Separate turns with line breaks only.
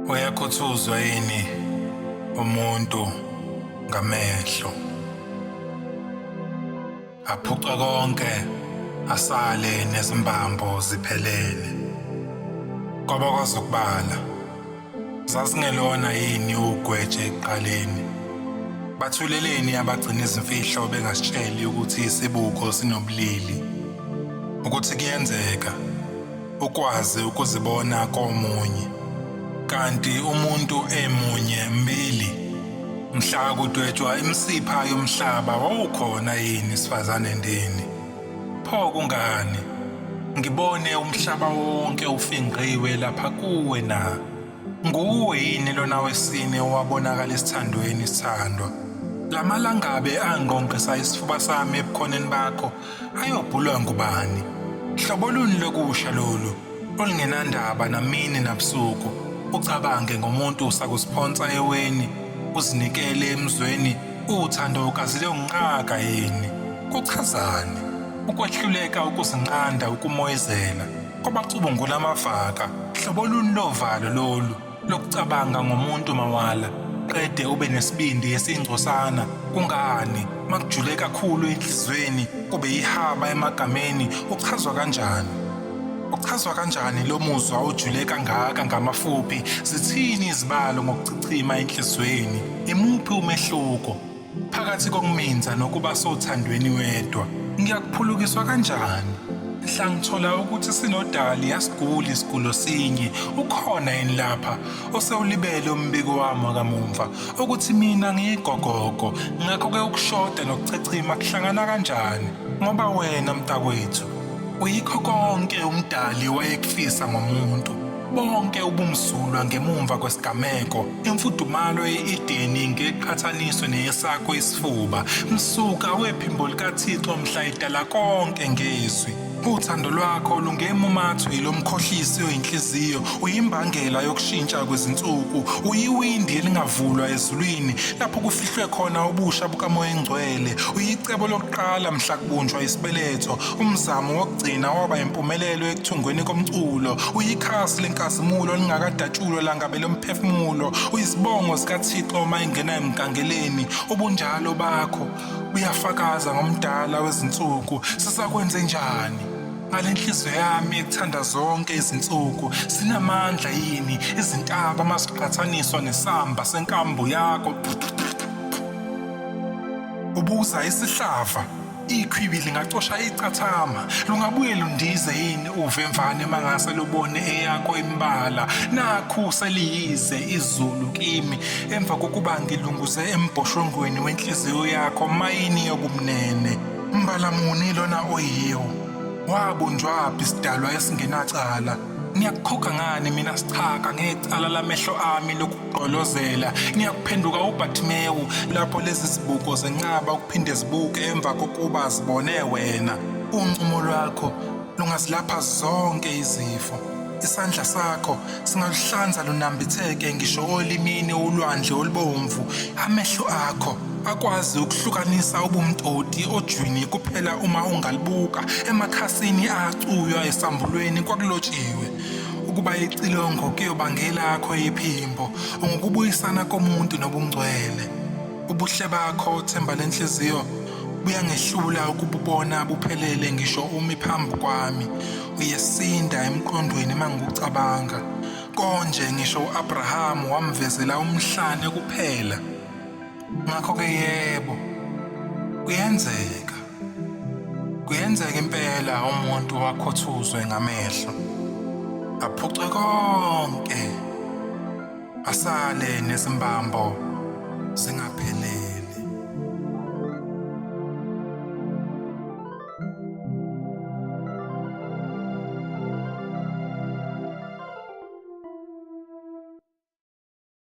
Uyakhuthuzwa yini umuntu ngamehlo? Aphuca konke asale nezimbambo ziphelele. Ngoba kwazi ukubala, zazingelona yini ugweje ekuqaleni? Bathuleleni abagcina izimfihlo bengasitsheli ukuthi isibuko sinobulili, ukuthi kuyenzeka ukwazi ukuzibona komunye, kanti umuntu emunye mbili. Mhla kudwetshwa imisipha yomhlaba wawukhona yini sifazane ndini? Pho kungani ngibone umhlaba wonke ufingqiwe lapha kuwe na? Nguwe yini lona wesine owabonakala esithandweni sithandwa? Lamalangabe angqonqisa isifuba sami ebukhoneni bakho ayobhulwa ngubani? Hlobo luni lokusha lolu olungenandaba namini nabusuku? Ucabange ngomuntu usakusiphonsa eweni, uzinikele emzweni, uthando ukazile unqaka yini? Kuchazani ukwehluleka ukuzinqanda ukumoyezela kwabacubungula amavaka? Hlobo luni lovalo lolu lokucabanga ngomuntu mawala qede ube nesibindi esingcosana? Kungani makujule kakhulu enhlizweni kube ihaba emagameni? Uchazwa kanjani? Uchazwa kanjani lo muzwa ujule kangaka ngamafuphi? Zithini izibalo ngokuchichima enhlizweni? Imuphi umehluko phakathi kokuminza nokuba sothandweni wedwa? Ngiyakuphulukiswa kanjani mhla ngithola ukuthi sinodali asiguli isigulo sinye? Ukhona yini lapha osewulibele umbiko wami wakamuva ukuthi mina ngiyigogogo? Ngakho-ke ukushoda nokuchichima kuhlangana kanjani? Ngoba wena mntakwethu uyikho konke umdali wayekufisa ngomuntu. Bonke ubumsulwa ngemumva kwesigameko, imfudumalo ye-Edeni ngeqhathaniswe neyesakho isifuba. Msuka wephimbo likaThixo mhla edala konke ngezwi. Uthando lwakho lungemumathu yilomkhohlisi oyinhliziyo, uyimbangela yokushintsha kwezinsuku, uyiwindi elingavulwa ezulwini lapho kufihlwe khona ubusha bukaMoya Engcwele. Uyicebo lokuqala mhla kubunjwa isibeletho, umzamo wokugcina waba impumelelo ekuthungweni komculo. Uyikhasi lenkazimulo lingakadatshulwa langabe lomphefumulo. Uyisibongo sikaThixo uma ingena emgangeleni. Ubunjalo bakho buyafakaza ngomdala wezinsuku. Sisakwenze njani ngale nhliziyo yami ekuthanda zonke izinsuku? Sinamandla yini izintaba masiqhathaniswa nesamba senkambo yakho? Ubuza isihlava, ikhwibi lingacosha icathama. Lungabuye lundize yini uvemvane mangase lubone eyakho imbala? Nakhu seliyize izulu kimi emva kokuba ngilunguze embhoshongweni wenhliziyo yakho mayini yobumnene. Mbalamuni lona oyiyo, wabunjwaphi isidalwa esingenacala? Ngiyakukhokha ngani mina sichaka ngecala lamehlo ami lokugqolozela? Ngiyakuphenduka uBhathimewu lapho lezi zibuko zenqaba ukuphinde zibuke emva kokuba zibone wena. Uncumo lwakho lungazilapha zonke izifo. Isandla sakho singaluhlanza lunambitheke ngisho olimini ulwandle olubomvu. Amehlo akho akwazi ukuhlukanisa ubumtoti ojwini kuphela uma ungalibuka. Emakhasini acuywa esambulweni kwakulotshiwe ukuba icilongo kuyobangela akho iphimbo, ngokubuyisana komuntu nobungcwele. Ubuhle bakho themba lenhliziyo buyangehlula ukububona buphelele ngisho umi phambi kwami. Uyesinda emqondweni mangikucabanga. Konje ngisho u-Abrahamu wamvezela umhlane kuphela. Ngakho-ke yebo, kuyenzeka impela umuntu wakhuthuzwe ngamehlo, aphuce konke asale nezimbambo zingapheleli.